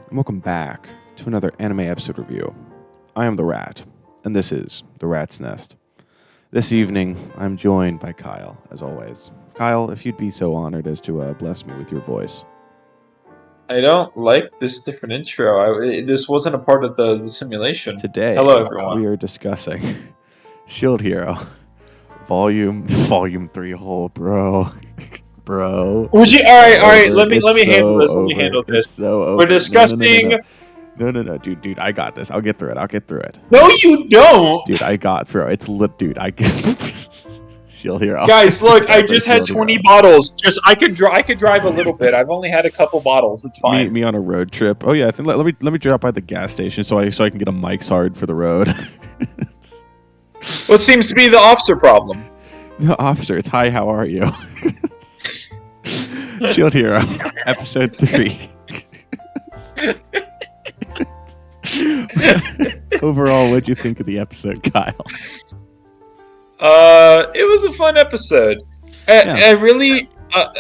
and welcome back to another anime episode review. I am the Rat, and this is The Rat's Nest. This evening, I'm joined by Kyle, as always. Kyle, if you'd be so honored as to bless me with your voice. I don't like this different intro. This wasn't a part of the simulation. Today, Hello, everyone. we are discussing Shield Hero, Volume 3. Bro. Would you? All right. Let me handle this. Let me handle this. So We're discussing. No, dude. I got this. I'll get through it. No, you don't. Dude, I got through it. It's lit, dude. Shield Hero. Guys, look, I just had 20 bottles. I could drive a little bit. I've only had a couple bottles. It's fine. Me on a road trip. Oh yeah, I think let me drop by the gas station so I can get a Mike's Hard for the road. What seems to be the officer problem? No, officer, it's hi. How are you? Shield Hero, episode 3. Overall, what'd you think of the episode, Kyle? It was a fun episode. I really,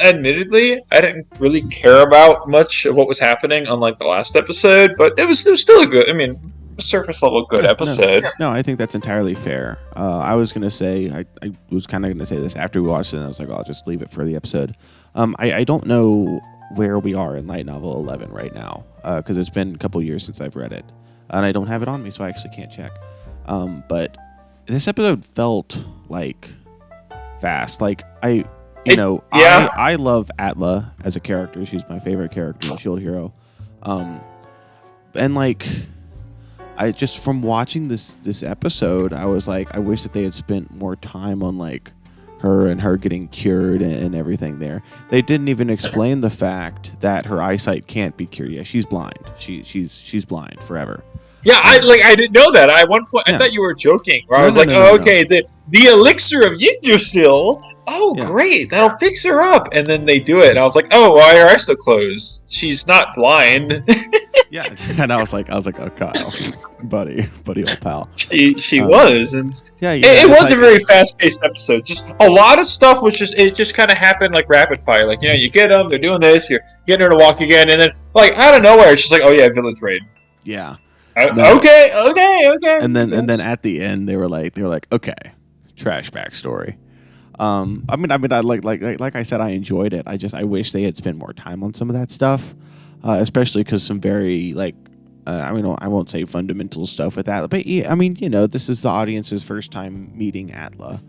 admittedly, I didn't really care about much of what was happening, unlike the last episode. But it was still a good. I mean, surface level good episode. No, I think that's entirely fair. I was gonna say, I was kind of gonna say this after we watched it, and I was like, I'll just leave it for the episode. I don't know where we are in light novel 11 right now, because it's been a couple years since I've read it, and I don't have it on me, so I actually can't check. But this episode felt like fast. Like I love Atla as a character. She's my favorite character in Shield Hero, and like. I just from watching this episode, I was like, I wish that they had spent more time on like her getting cured and everything there. They didn't even explain the fact that her eyesight can't be cured. Yeah, she's blind. She's blind forever. Yeah, I didn't know that. At one point, I thought you were joking. Where I was okay, the elixir of Yggdrasil. Oh, great, that'll fix her up. And then they do it, and I was like, oh, why are her eyes so closed? She's not blind. Yeah, and I was like, oh, Kyle, buddy, old pal. She was, and it was like, a very fast-paced episode. Just a lot of stuff was just kind of happened like rapid fire. Like, you get them, they're doing this, you're getting her to walk again, and then like out of nowhere, she's like, oh yeah, village raid. Yeah. Okay. And then at the end, they were like, okay, trash backstory. I mean, I like I said, I enjoyed it. I wish they had spent more time on some of that stuff. Especially because some very I won't say fundamental stuff with that, but yeah, I mean, this is the audience's first time meeting Atla.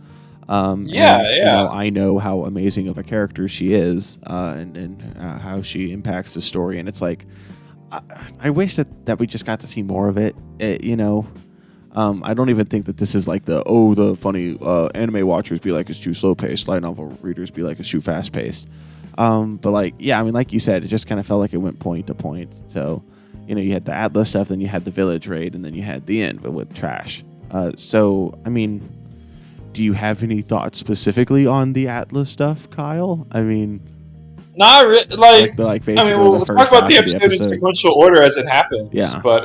I know how amazing of a character she is, and how she impacts the story, and it's like, I wish that we just got to see more of it. I don't even think that this is like the funny anime watchers be like it's too slow paced, light novel readers be like it's too fast paced. But like you said, it just kind of felt like it went point to point. So, you had the Atlas stuff, then you had the village raid, and then you had the end, but with trash. So, I mean, do you have any thoughts specifically on the Atlas stuff, Kyle? I mean, not really. Basically, we'll talk about the episode in sequential order as it happens. Yeah. But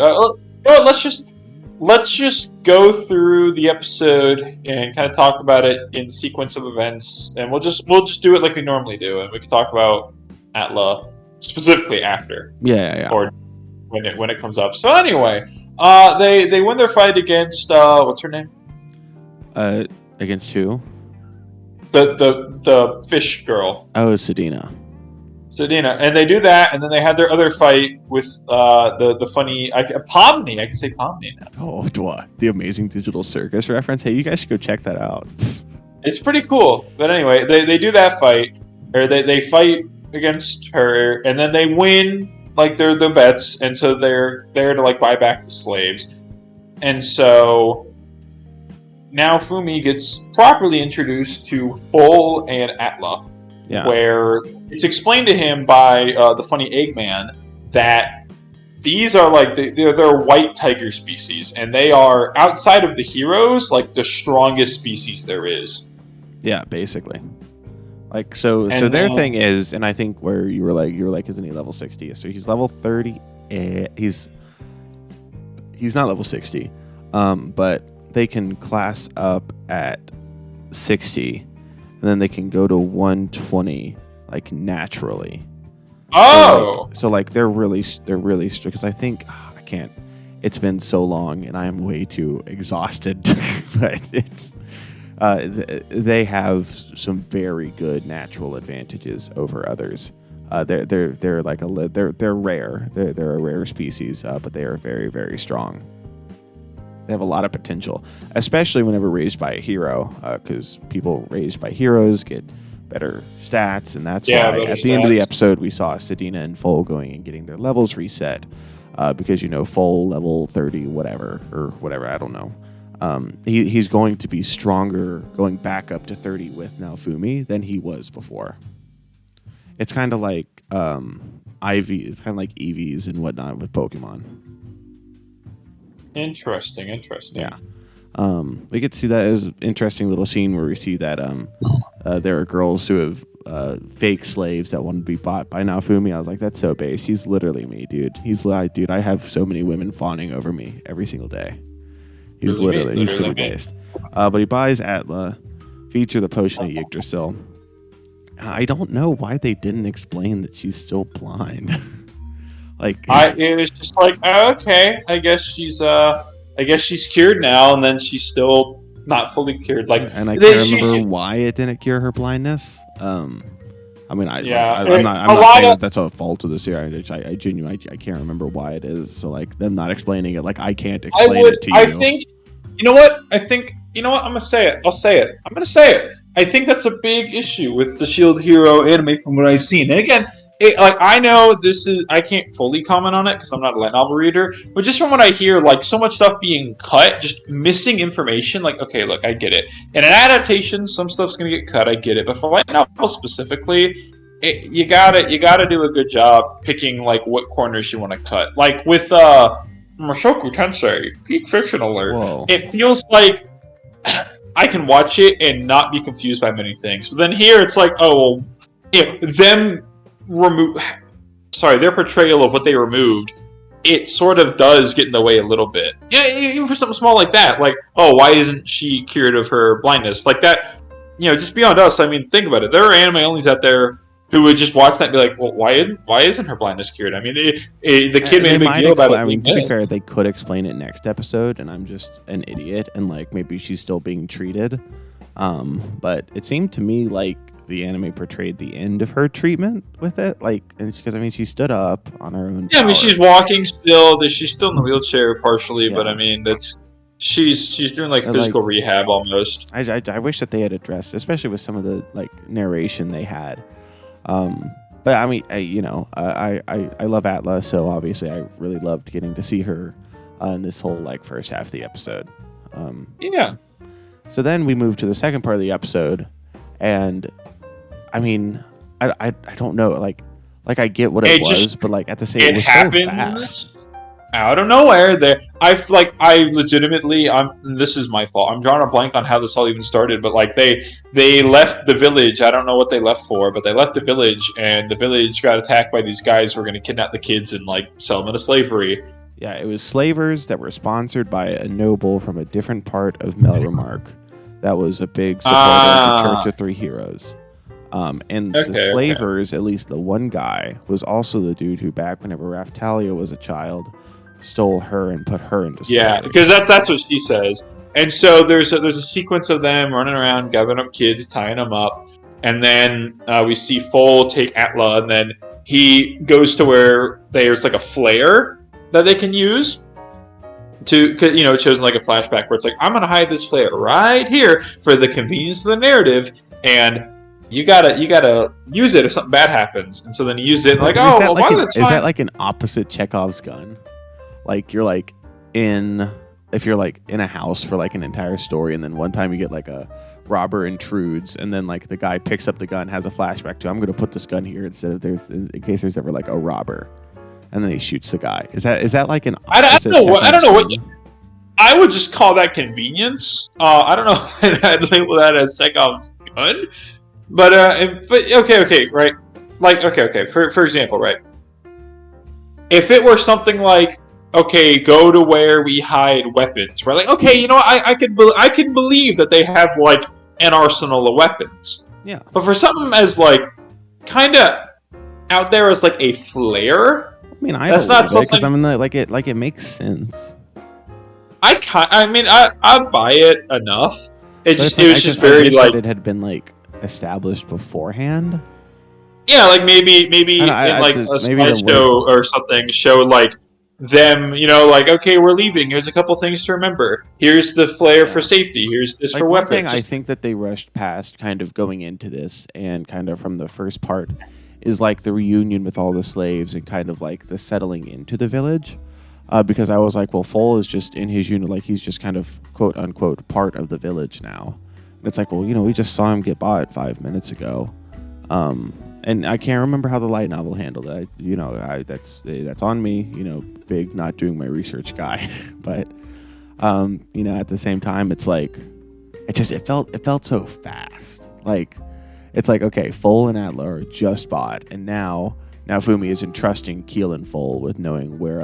let's just go through the episode and kind of talk about it in sequence of events, and we'll just do it like we normally do, and we can talk about Atla specifically after. Yeah. Or when it comes up. So anyway, they win their fight against what's her name? Against who? The fish girl. Oh, Sedina. And they do that, and then they had their other fight with the funny Pomni. I can say Pomni now. Oh, what? The Amazing Digital Circus reference. Hey, you guys should go check that out. It's pretty cool. But anyway, they do that fight, or they fight against her, and then they win like their bets, and so they're there to like buy back the slaves, and so now Fumi gets properly introduced to Bull and Atla. Yeah. Where it's explained to him by the funny Eggman that these are like they're white tiger species, and they are outside of the heroes like the strongest species there is. Yeah, basically. Like so their thing is, and I think where you were like, isn't he level 60? So he's level 30. He's not level 60, but they can class up at 60. And then they can go to 120 like naturally. Oh. So they're really strict because I think I can't. It's been so long and I am way too exhausted. But it's they have some very good natural advantages over others. They're like they're rare. They're a rare species, but they are very, very strong. They have a lot of potential, especially whenever raised by a hero, because people raised by heroes get better stats, and that's why at the end of the episode we saw Sedina and Foal going and getting their levels reset, because Foal level 30 whatever, I don't know. He's going to be stronger going back up to 30 with Naofumi than he was before. It's kind of like Ivy. It's kind of like EVs and whatnot with Pokemon. Interesting. Yeah. We get to see that as an interesting little scene where we see that there are girls who have fake slaves that want to be bought by Naofumi. I was like, that's so base. He's literally me, dude. He's like, dude, I have so many women fawning over me every single day. He's he's pretty based. But he buys Atla, feature the potion of Yggdrasil. I don't know why they didn't explain that she's still blind. It was just like, oh, okay, I guess she's cured now, and then she's still not fully cured. And I can't remember why it didn't cure her blindness. I'm not saying that's a fault of the series. I genuinely I can't remember why it is. So them not explaining it, I can't explain it to you. I think, you know what? I'm gonna say it. I'll say it. I'm gonna say it. I think that's a big issue with the Shield Hero anime from what I've seen. And again, I know I can't fully comment on it because I'm not a light novel reader, but just from what I hear, so much stuff being cut, just missing information. Okay, look, I get it. In an adaptation, some stuff's gonna get cut. I get it, but for light novel specifically, you gotta do a good job picking what corners you want to cut. With Mushoku Tensei, peak fiction alert. Whoa. It feels like I can watch it and not be confused by many things. But then here it's their portrayal of what they removed, it sort of does get in the way a little bit. Yeah, even for something small like that, why isn't she cured of her blindness? That, just beyond us. I mean, think about it. There are anime onlys out there who would just watch that and be like, well, why isn't her blindness cured? I mean, the kid made a big deal about it. I mean, to be fair, they could explain it next episode, and I'm just an idiot, and maybe she's still being treated. But it seemed to me like the anime portrayed the end of her treatment with it, because she stood up on her own. Yeah, power. I mean, she's walking still. She's still in the wheelchair partially, yeah. But I mean, she's doing physical rehab almost. I wish that they had addressed, especially with some of the narration they had. But I mean, I love Atla, so obviously I really loved getting to see her in this whole first half of the episode. Yeah. So then we move to the second part of the episode, and I mean, I don't know, I get what it was, but at the same time, it was happened so fast. Out of nowhere. I legitimately, this is my fault. I'm drawing a blank on how this all even started, but they left the village. I don't know what they left for, but they left the village, and the village got attacked by these guys who were going to kidnap the kids and sell them into slavery. Yeah, it was slavers that were sponsored by a noble from a different part of Melremark. That was a big supporter of the Church of Three Heroes. The slavers, at least the one guy, was also the dude who back whenever Raftalia was a child, stole her and put her into slavery. Yeah, because that's what she says. And so there's a sequence of them running around, gathering up kids, tying them up, and then we see Foal take Atla, and then he goes to where there's a flare that they can use to, it shows a flashback where it's I'm gonna hide this flare right here for the convenience of the narrative, and you gotta use it if something bad happens. And so then you use it and is that an opposite Chekhov's gun? If you're in a house for an entire story, and then one time you get a robber intrudes, and then the guy picks up the gun, has a flashback to, I'm going to put this gun here instead of in case there's ever a robber, and then he shoots the guy. Is that an opposite? I don't know what. I would just call that convenience. I don't know if I'd label that as Chekhov's gun, but okay, right? Okay. For example, right? If it were something okay, go to where we hide weapons, right? Okay, I could believe that they have an arsenal of weapons. Yeah. But for something as kind of out there as like a flare. I mean, I That's believe not it something. because I mean, it makes sense. I buy it enough. It But it's was I just I very wish like, that it had been like established beforehand. yeah, like maybe in like a Maybe that would have. slideshow or something, show like them, like, okay, we're leaving. Here's a couple things to remember. Here's the flare for Yeah. safety. Here's this for Like one thing weapons. I think that they rushed past kind of going into this and kind of from the first part is like the reunion with all the slaves and kind of like the settling into the village. Because I was like, well, Foal is just in his unit, like he's just kind of quote unquote part of the village now. And it's like, well, we just saw him get bought 5 minutes ago. And I can't remember how the light novel handled it. That's on me, big not doing my research guy. But at the same time, it's like it felt so fast. Like it's like, okay, Foal and Atla are just bought, and now Fumi is entrusting Keel and Foal with knowing where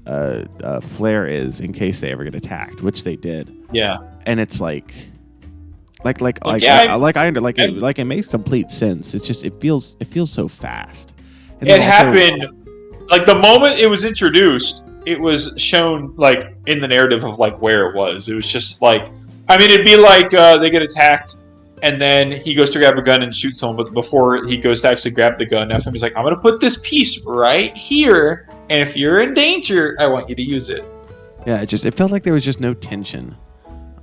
a flare is in case they ever get attacked, which they did. Yeah, and it's like it makes complete sense. It's just it feels so fast. And it happened like the moment it was introduced. It was shown like in the narrative of like where it was. It was just like, I mean, it'd be like they get attacked, and then he goes to grab a gun and shoot someone, but before he goes to actually grab the gun, FM's like, I'm gonna put this piece right here, and if you're in danger, I want you to use it. Yeah, it felt like there was just no tension.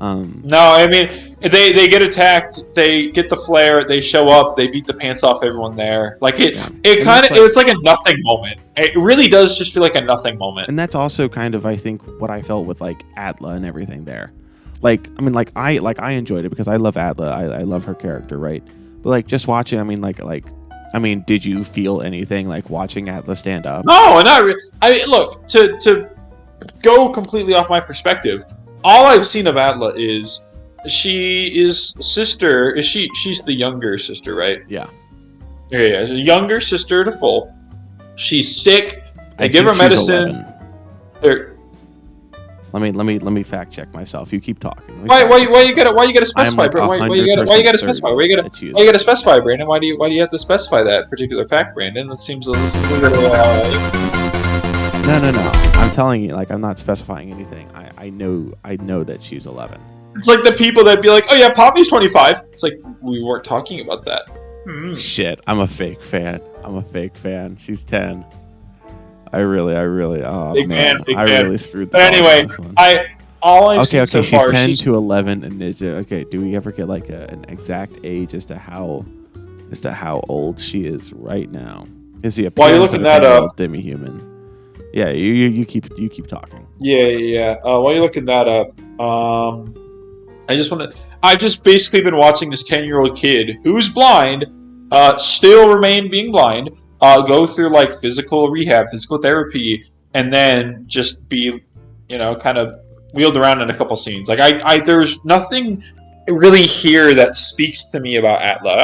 No, I mean, they get attacked, they get the flare, they show up, they beat the pants off everyone there. Like it was like a nothing moment. It really does just feel like a nothing moment. And that's also kind of, I think, what I felt with like Atla and everything there. Like, I mean, I enjoyed it because I love Atla. I love her character, right? But like just watching, I mean, did you feel anything like watching Atla stand up? No, not really. I mean, look, to go completely off my perspective, all I've seen of Atla is she's the younger sister, right? Yeah. Yeah, she's a younger sister to Foal. She's sick. They give her medicine. Let me fact check myself. You keep talking. Why you gotta specify? Why you gotta specify? Why you gotta specify, Brandon? Why do you have to specify that particular fact, Brandon? That seems a little. No. I'm telling you, like, I'm not specifying anything. I know that she's 11. It's like the people that be like, oh yeah, Poppy's 25. It's like, we weren't talking about that. Shit, I'm a fake fan. She's 10. I really, oh big man, fan. Really screwed the But anyway, all I've seen so far, she's 10 to 11, and okay. Do we ever get like an exact age as to how old she is right now? Is the while you're looking that up, demi-human? Yeah, you keep talking. Yeah. While you're looking that up, I've just basically been watching this 10-year-old kid who's blind, still remain being blind, go through like physical rehab, physical therapy, and then just be, kind of wheeled around in a couple scenes. Like there's nothing really here that speaks to me about Atla.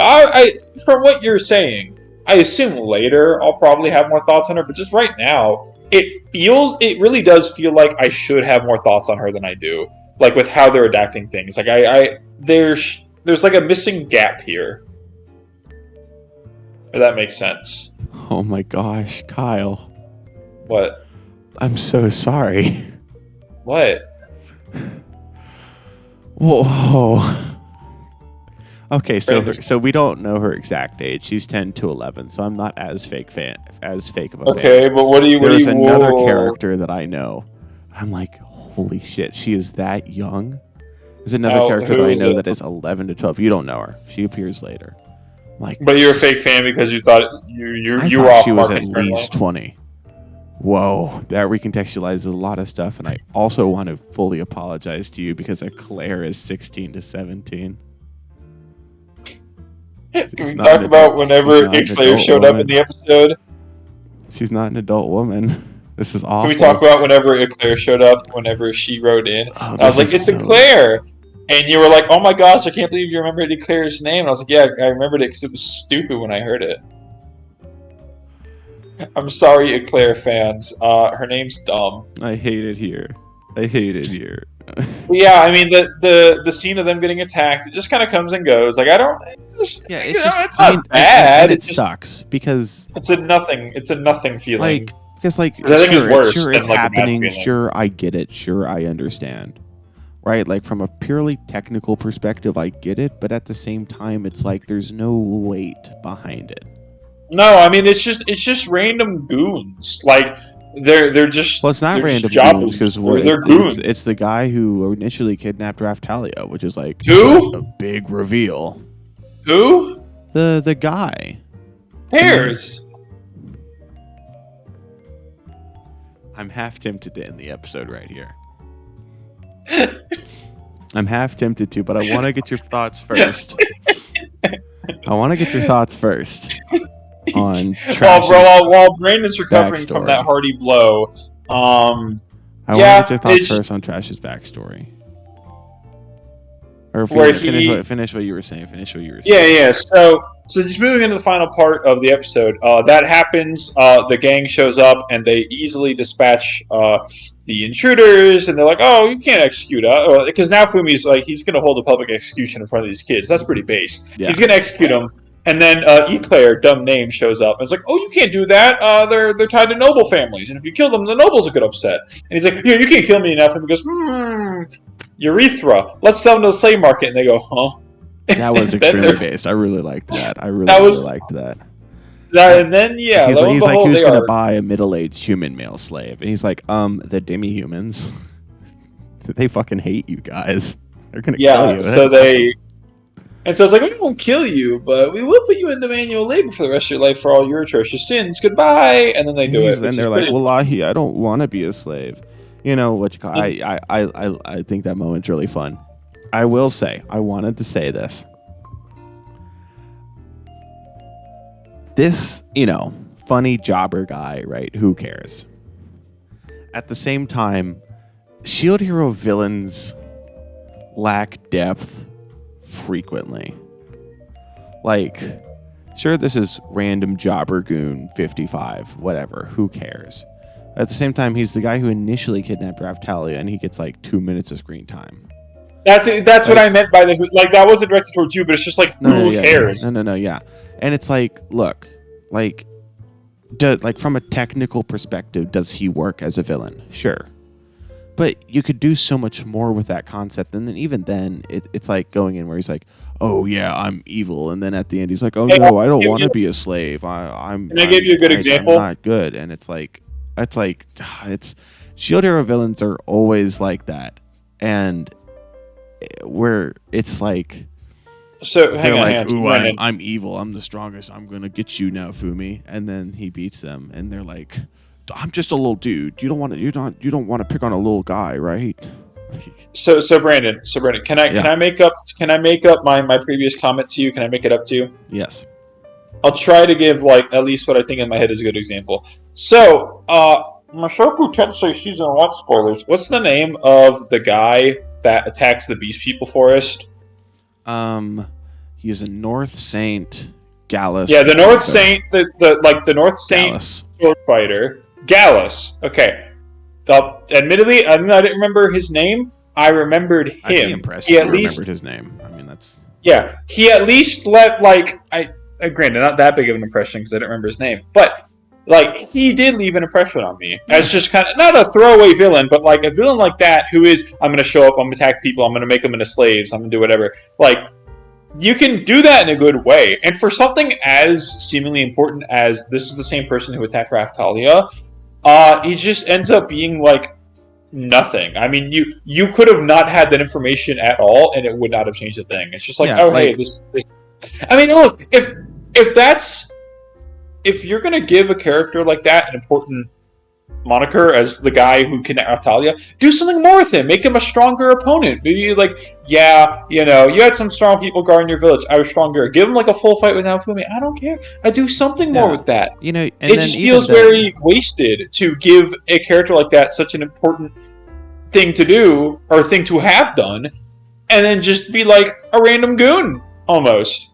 From what you're saying, I assume later I'll probably have more thoughts on her, but just right now, it really does feel like I should have more thoughts on her than I do. Like with how they're adapting things. Like there's like a missing gap here. If that makes sense. Oh my gosh, Kyle. What? I'm so sorry. What? Whoa. Okay, so we don't know her exact age. She's 10 to 11, so I'm not as fake of a fan. Okay, but There's another character that I know. I'm like, holy shit, she is that young? There's another character that I know that is 11 to 12. You don't know her. She appears later. But you're a fake fan because you thought you were off. She was at least 20. Whoa, that recontextualizes a lot of stuff, and I also want to fully apologize to you because Eclair is 16 to 17. Can we talk about whenever Eclair showed up in the episode? She's not an adult woman. This is awful. Can we talk about whenever Eclair showed up, whenever she wrote in? I was like, it's Eclair! And you were like, oh my gosh, I can't believe you remembered Eclair's name. And I was like, yeah, I remembered it because it was stupid when I heard it. I'm sorry, Eclair fans. Her name's dumb. I hate it here. Yeah, I mean the scene of them getting attacked, it just kind of comes and goes. Like I don't, Yeah, it's just. it's not bad. And it It's just sucks because it's a nothing feeling. because like I think it's worse sure than it's like a bad happening. feeling. Sure, I get it. Sure, I understand. Right, like from a purely technical perspective, I get it, but at the same time, it's like there's no weight behind it. No, I mean it's just random goons. Like they're Well, just it's not they're just random goons jobbers. because They're goons. it's the guy who initially kidnapped Raftalia, which is like a Who? big reveal. Who? The guy. Pears. I'm half tempted to end the episode right here. I'm half tempted to, but I want to get your thoughts first. On Trash's while Brandon's recovering from backstory. that hearty blow, I want to get your thoughts first on Trash's backstory. Or finish what you were saying. Yeah. So just moving into the final part of the episode, that happens. The gang shows up and they easily dispatch the intruders, and they're like, "Oh, you can't execute us," because now Fumi's like he's going to hold a public execution in front of these kids. That's pretty base. Yeah. He's going to execute them, and then Eclair, dumb name, shows up and it's like, "Oh, you can't do that. They're tied to noble families, and if you kill them, the nobles will get upset." And he's like, "You can't kill me enough." And he goes, urethra. Let's sell them to the slave market. And they go, huh? That was extremely based. I really liked that. I really liked that. And then, yeah. He's like, who's going to buy a middle-aged human male slave? And he's like, the demi-humans. They fucking hate you guys. They're going to kill you. So it's like, we won't kill you, but we will put you into manual labor for the rest of your life for all your atrocious sins. Goodbye. And then they do it. And they're like, wallahi, I don't want to be a slave. You know what you call? I think that moment's really fun. I will say, I wanted to say this. This, funny jobber guy, right? Who cares? At the same time, Shield Hero villains lack depth frequently. Like, sure, this is random jobber goon 55, whatever. Who cares? At the same time, he's the guy who initially kidnapped Raftalia, and he gets like 2 minutes of screen time. That's what I meant by that wasn't directed towards you, but it's just like, who cares? No, yeah. And it's like, look, like from a technical perspective, does he work as a villain? Sure. But you could do so much more with that concept, and then even then, it's like going in where he's like, "Oh yeah, I'm evil," and then at the end he's like, "Oh no, I don't want to be a slave. Can I give you a good example? I'm not good." And it's Shield Hero villains are always like that, and where it's like, so hang on, "Ooh, I'm evil. I'm the strongest. I'm gonna get you now, Fumi," and then he beats them, and they're like, "I'm just a little dude. You don't want to pick on a little guy, right?" So Brandon, can I make up my previous comment to you? Can I make it up to you? Yes. I'll try to give at least what I think in my head is a good example. So, Masaku Tensei season 1 spoilers. What's the name of the guy that attacks the Beast People Forest? He's a North Saint Gallus. Yeah, the North Saint, the North Saint sword fighter. Gallus. Okay. Admittedly, I didn't remember his name. I remembered him. I'd be impressed if you remembered his name. I mean, that's... Yeah, he at least let, granted, not that big of an impression because I don't remember his name, but, he did leave an impression on me as just kind of, not a throwaway villain, but, a villain like that who is, I'm going to show up, I'm going to attack people, I'm going to make them into slaves, I'm going to do whatever. You can do that in a good way. And for something as seemingly important as this is the same person who attacked Raftalia, he just ends up being, nothing. I mean, you could have not had that information at all, and it would not have changed a thing. It's just hey, this. I mean, look, if you're gonna give a character like that an important moniker as the guy who kidnapped Raftalia, do something more with him. Make him a stronger opponent. Maybe you had some strong people guarding your village. I was stronger. Give him a full fight with Naofumi. I don't care. I do something more with that. It just feels very wasted to give a character like that such an important thing to do or thing to have done, and then just be like a random goon almost.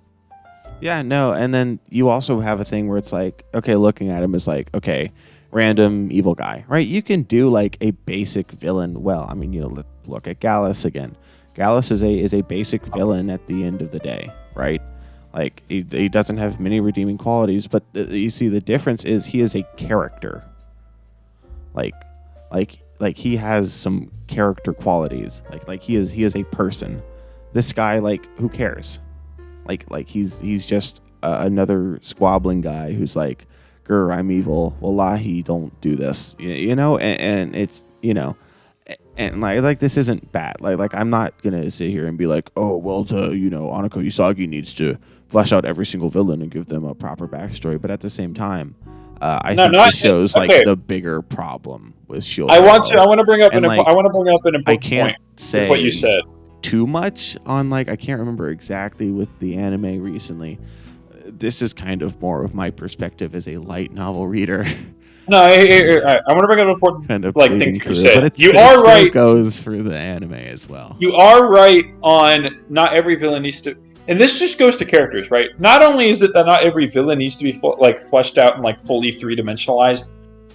Yeah, no, and then you also have a thing where it's like, okay, looking at him is like, okay, random evil guy, right? You can do like a basic villain well. I mean, look at Gallus again. Gallus is a basic villain at the end of the day, right? Like he doesn't have many redeeming qualities, but you see the difference is he is a character. Like he has some character qualities. Like he is a person. This guy, like, who cares? Like he's just another squabbling guy who's like, grr, I'm evil. Wallahi, don't do this. And it's, and like this isn't bad. Like I'm not gonna sit here and be like, oh well, Aneko Yusagi needs to flesh out every single villain and give them a proper backstory. But at the same time, I think this shows like the bigger problem with Shield. I want to bring up an important I can't point say with what you said too much on, like, I can't remember exactly with the anime recently. This is kind of more of my perspective as a light novel reader. No, I want to bring up an important kind of thing you said. But you are right. It goes for the anime as well. You are right on not every villain needs to, and this just goes to characters, right? Not only is it that not every villain needs to be fleshed out and like fully three-dimensionalized.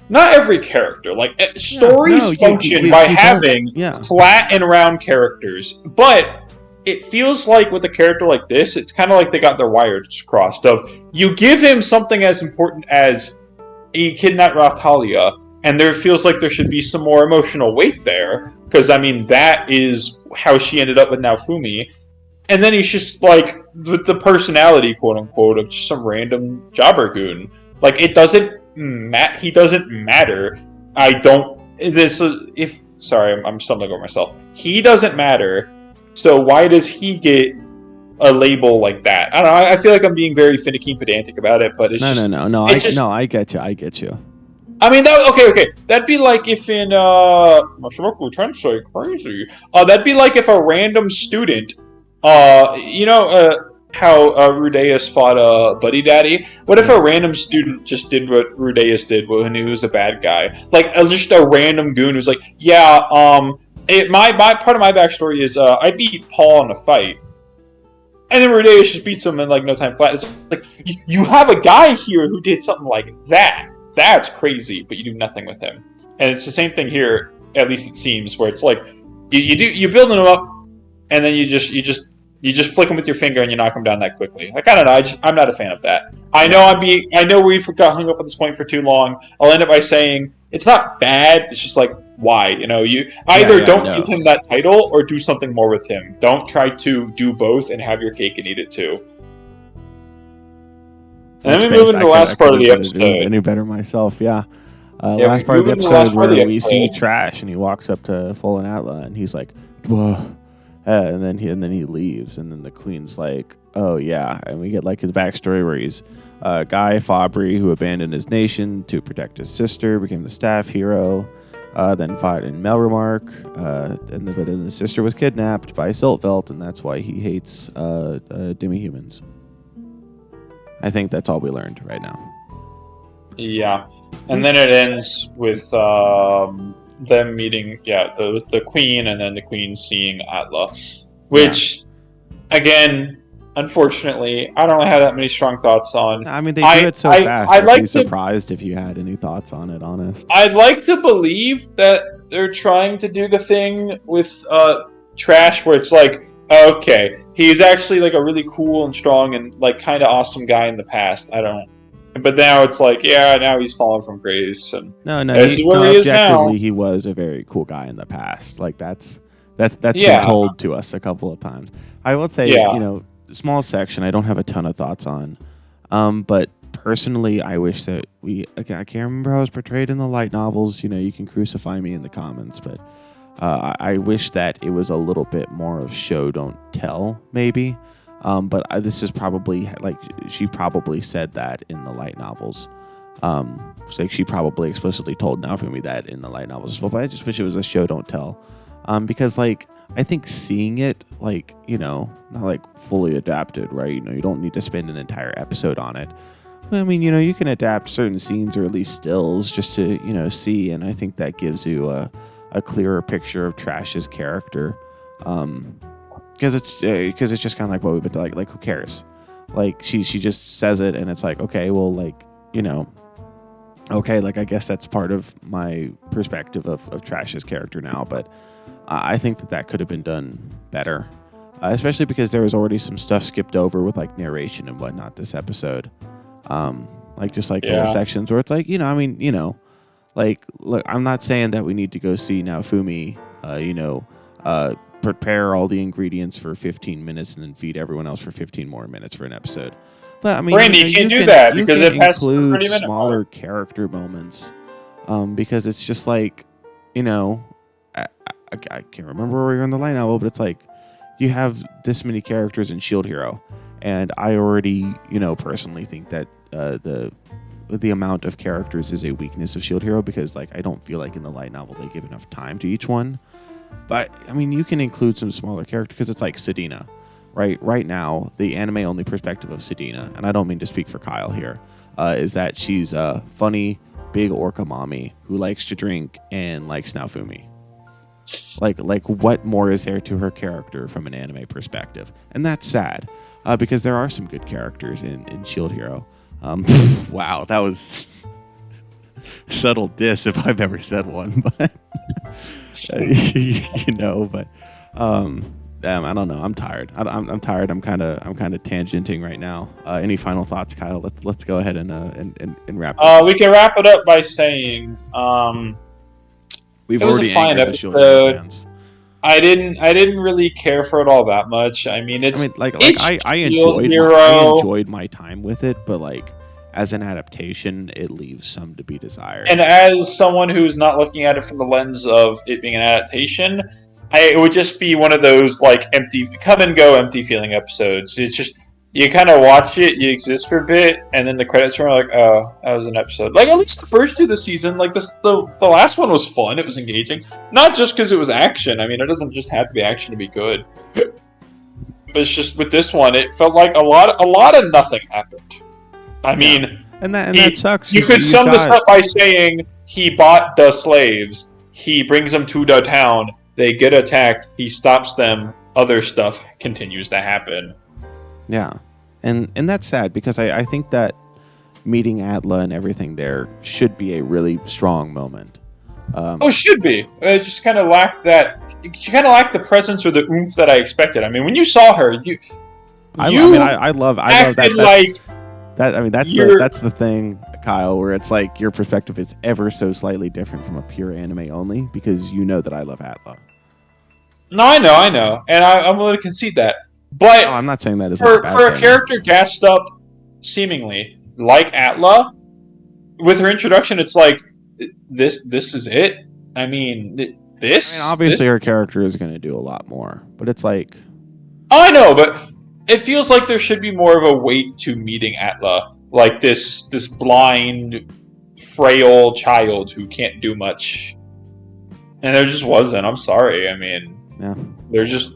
Not every character. Like stories function by having flat and round characters, but it feels like with a character like this, it's kind of like they got their wires crossed. Of you give him something as important as he kidnapped Rathalia, and there feels like there should be some more emotional weight there, because I mean that is how she ended up with Naofumi, and then he's just like with the personality, quote unquote, of just some random jobber goon. Like it doesn't. He doesn't matter. Sorry, I'm stumbling over myself. He doesn't matter. So why does he get a label like that? I don't know. I feel like I'm being very finicky and pedantic about it, but it's no. I get you. I mean, okay. That'd be like if in we're trying to say crazy. That'd be like if a random student, how Rudeus fought Buddy Daddy. What if a random student just did what Rudeus did when he was a bad guy? Like just a random goon who's like, my part of my backstory is I beat Paul in a fight, and then Rudeus just beats him in like no time flat. It's like you have a guy here who did something like that. That's crazy, but you do nothing with him. And it's the same thing here. At least it seems, where it's like you building him up, and then you just flick him with your finger and you knock him down that quickly. Like, I don't know. I'm not a fan of that. I know we've got hung up on this point for too long. I'll end up by saying it's not bad. It's just like, why? You either don't give him that title or do something more with him. Don't try to do both and have your cake and eat it too. And then we move into the last part of the episode. Any better myself, yeah. Last part of the episode where we see Trash and he walks up to Full and Atla and he's like, whoa. And then he leaves, and then the queen's like, "Oh yeah," and we get like his backstory where he's Guy Fabry who abandoned his nation to protect his sister, became the staff hero, then fought in Melremark, and then the sister was kidnapped by Siltvelt, and that's why he hates demi-humans. I think that's all we learned right now. Yeah, and then it ends with them meeting, the queen, and then the queen seeing Atla, which, again, unfortunately, I don't have that many strong thoughts on. I mean, they do it so fast. I'd be surprised if you had any thoughts on it, honest. I'd like to believe that they're trying to do the thing with Trash, where it's like, okay, he's actually like a really cool and strong and like kind of awesome guy in the past. But now it's like, now he's fallen from grace, and this is where he is now. He was a very cool guy in the past. Like that's been told to us a couple of times. I will say, small section I don't have a ton of thoughts on, but personally, I wish that I can't remember how it was portrayed in the light novels. You can crucify me in the comments, but I wish that it was a little bit more of show don't tell, maybe. But this is probably like she probably said that in the light novels. Like she probably explicitly told Naofumi that in the light novels as well. But I just wish it was a show don't tell, because like I think seeing it like not like fully adapted, right? You don't need to spend an entire episode on it. I mean, you can adapt certain scenes or at least stills just to see, and I think that gives you a clearer picture of Trash's character. Because it's just kind of like what we've been like who cares? Like she just says it and it's like, okay, well, like okay, like I guess that's part of my perspective of Trash's character now, but I think that could have been done better, especially because there was already some stuff skipped over with like narration and whatnot this episode, like just like little sections where it's like like look, I'm not saying that we need to go see Naofumi, prepare all the ingredients for 15 minutes and then feed everyone else for 15 more minutes for an episode. But I mean, Brandy, you can't do that because it passes the 30 minute smaller mark. character moments, because it's just like, I can't remember where we were in the line now, but it's like you have this many characters in Shield Hero, and I already, personally think that the amount of characters is a weakness of Shield Hero because like I don't feel like in the light novel they give enough time to each one. But I mean, you can include some smaller characters because it's like Sedina. Right now, the anime-only perspective of Sedina, and I don't mean to speak for Kyle here, is that she's a funny, big orca mommy who likes to drink and likes Naofumi. Like, what more is there to her character from an anime perspective? And that's sad, because there are some good characters in Shield Hero. Wow, that was subtle diss if I've ever said one, but but. Damn, I don't know. I'm tired. I'm tired. I'm kind of tangenting right now. Any final thoughts, Kyle? Let's go ahead and wrap. We can wrap it up by saying we've it was already a fine angered the Shield Hero fans. I didn't really care for it all that much. I enjoyed my time with it, but like as an adaptation, it leaves some to be desired. And as someone who's not looking at it from the lens of it being an adaptation, it would just be one of those like empty, come and go, empty feeling episodes. It's just you kind of watch it, you exist for a bit, and then the credits are like, oh, that was an episode. Like at least the first two of the season, like the last one was fun. It was engaging, not just because it was action. I mean, it doesn't just have to be action to be good. But it's just with this one, it felt like a lot of nothing happened. I mean, that sucks. You could sum this up by saying he bought the slaves. He brings them to the town. They get attacked. He stops them. Other stuff continues to happen. Yeah, and that's sad because I think that meeting Atla and everything there should be a really strong moment. Should be. It just kind of lacked that. She kind of lacked the presence or the oomph that I expected. I mean, when you saw her, I love that. That's the thing, Kyle, where it's like your perspective is ever so slightly different from a pure anime only because you know that I love Atla. No, I know, and I'm willing to concede that. But I'm not saying that is for a character gassed up, seemingly like Atla, with her introduction, it's like this is it. I mean, obviously her character is going to do a lot more, but it's like, I know, but it feels like there should be more of a weight to meeting Atla, like this blind, frail child who can't do much, and there just wasn't. I'm sorry. I mean. Yeah. They're just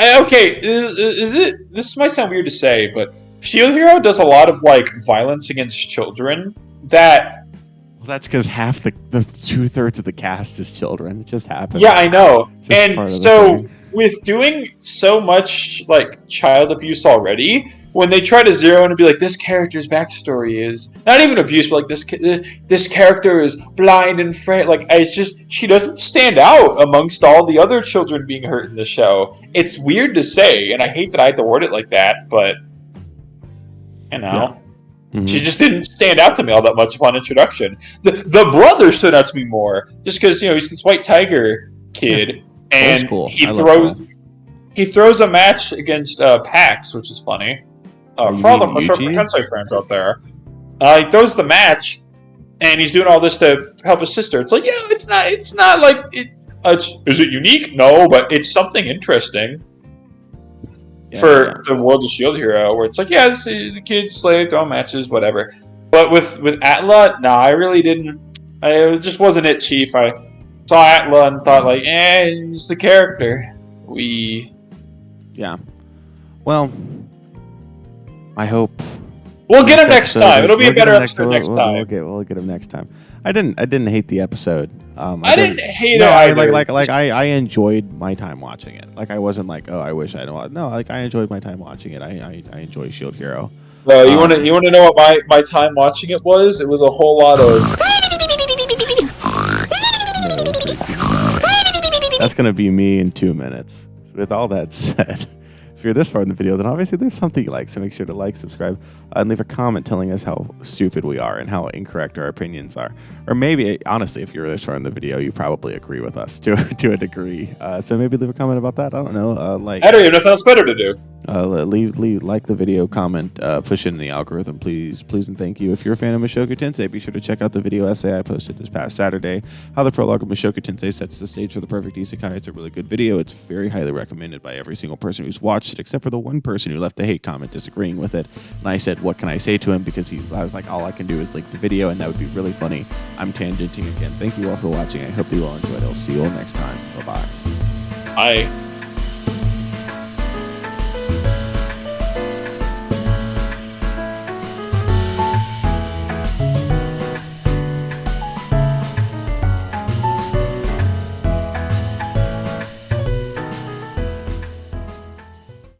okay. Is it? This might sound weird to say, but Shield Hero does a lot of like violence against children. Well, that's because half the 2/3 of the cast is children. It just happens. Yeah, I know. And so with doing so much like child abuse already, when they try to zero in and be like, this character's backstory is not even abuse, but like this character is blind and frail. Like it's just she doesn't stand out amongst all the other children being hurt in the show. It's weird to say, and I hate that I had to word it like that, but you know. Yeah. Mm-hmm. She just didn't stand out to me all that much upon introduction. The brother stood out to me more, just because he's this white tiger kid, and cool. He throws a match against Pax, which is funny. For all the Tensei friends out there, he throws the match, and he's doing all this to help his sister. It's like it's not like is it unique? No, but it's something interesting. For the world of Shield Hero, where it's like, the kids slay, throw matches, whatever. But with Atla, no, I really didn't. It just wasn't it, Chief. I saw Atla and thought, like, it's the character. Yeah. Well, I hope We'll get him next time. It'll be a better episode next time. We'll get him next time. I didn't hate the episode. I didn't hate it either. I enjoyed my time watching it. Like I wasn't like, oh, I wish I don't. No, like I enjoyed my time watching it. I enjoy Shield Hero. Well, you want to know what my time watching it was? It was a whole lot of. That's gonna be me in 2 minutes. With all that said, if you're this far in the video, then obviously there's something you like. So make sure to like, subscribe, and leave a comment telling us how stupid we are and how incorrect our opinions are. Or maybe, honestly, if you're this far in the video, you probably agree with us to a degree. So maybe leave a comment about that. I don't know. I don't even know if that's better to do. Like the video, comment, push it in the algorithm, please, and thank you. If you're a fan of Mushoku Tensei, be sure to check out the video essay I posted this past Saturday. How the prologue of Mushoku Tensei sets the stage for the perfect isekai. It's a really good video. It's very highly recommended by every single person who's watched it, except for the one person who left a hate comment disagreeing with it. And I said, what can I say to him? Because I was like, all I can do is link the video, and that would be really funny. I'm tangenting again. Thank you all for watching. I hope you all enjoyed. I'll see you all next time. Bye-bye. Bye.